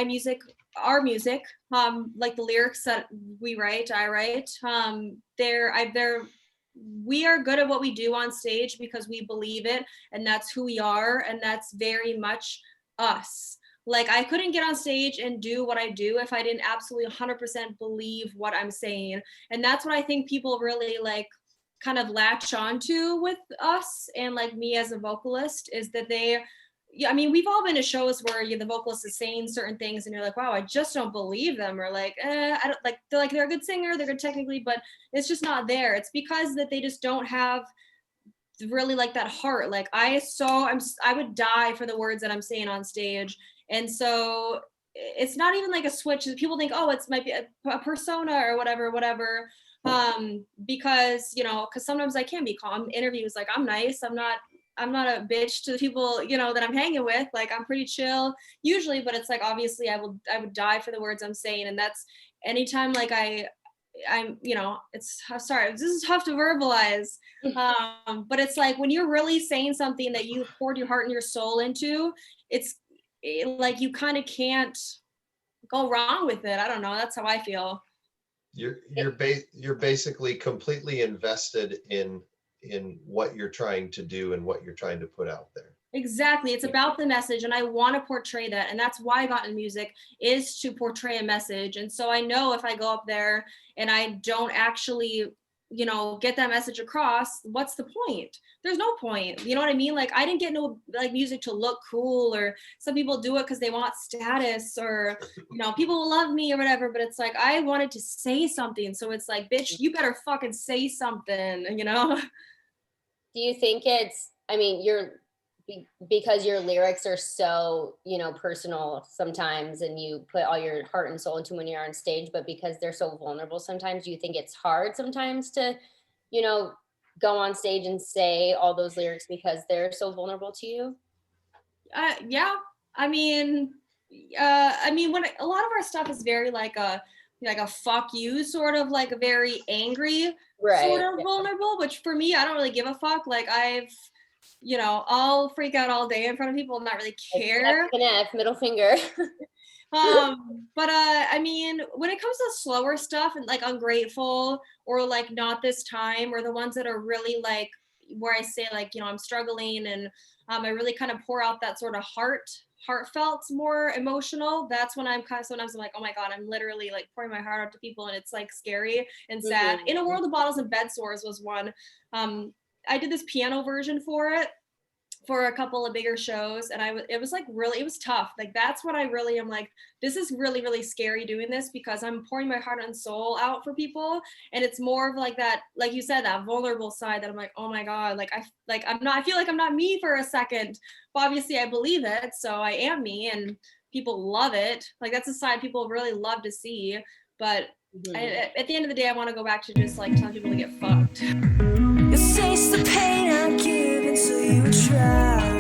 my music, our music, like the lyrics that I write, we are good at what we do on stage because we believe it, and that's who we are, and that's very much us. Like, I couldn't get on stage and do what I do if I didn't absolutely 100% believe what I'm saying. And that's what I think people really like kind of latch onto with us and like me as a vocalist, is that yeah, I mean, we've all been to shows where the vocalist is saying certain things and you're like, wow, I just don't believe them. Or like, I don't like, they're a good singer, they're good technically, but it's just not there. It's because that they just don't have really like that heart. Like I would die for the words that I'm saying on stage. And so it's not even like a switch. People think, oh, it's might be a persona or whatever. Because, because sometimes I can be calm. Interviews, like I'm nice. I'm not a bitch to the people, that I'm hanging with. Like I'm pretty chill usually, but it's like, obviously I would die for the words I'm saying. And that's anytime like I'm, I'm sorry, this is tough to verbalize. But it's like when you're really saying something that you poured your heart and your soul into, like you kind of can't go wrong with it. I don't know. That's how I feel. You're basically completely invested in what you're trying to do and what you're trying to put out there. Exactly. It's about the message, and I want to portray that. And that's why I got into music, is to portray a message. And so I know if I go up there and I don't actually, get that message across, what's the point? There's no point. You know what I mean? Like I didn't get into like music to look cool, or some people do it because they want status, or, people will love me or whatever. But it's like, I wanted to say something. So it's like, bitch, you better fucking say something, Do you think because your lyrics are so, personal sometimes, and you put all your heart and soul into when you're on stage, but because they're so vulnerable sometimes, do you think it's hard sometimes to, go on stage and say all those lyrics because they're so vulnerable to you? Yeah. I mean, when a lot of our stuff is very like a fuck you, sort of like a very angry, sort of vulnerable, which for me, I don't really give a fuck. Like I'll freak out all day in front of people and not really care. Middle finger. But I mean, when it comes to slower stuff and like Ungrateful or like Not This Time, or the ones that are really like where I say like, I'm struggling, and I really kind of pour out that sort of heartfelt, more emotional. That's when I'm kind of, sometimes I'm like, oh my God, I'm literally like pouring my heart out to people, and it's like scary and sad. In a World of Bottles and Bed Sores was one. I did this piano version for it for a couple of bigger shows, and it was tough. Like that's what I really am like, this is really, really scary doing this, because I'm pouring my heart and soul out for people, and it's more of like that, like you said, that vulnerable side that I'm like, oh my God, I feel like I'm not me for a second, but obviously I believe it, so I am me, and people love it. Like that's a side people really love to see. But at the end of the day, I want to go back to just like telling people to get fucked. You taste the pain I'm giving, so you try.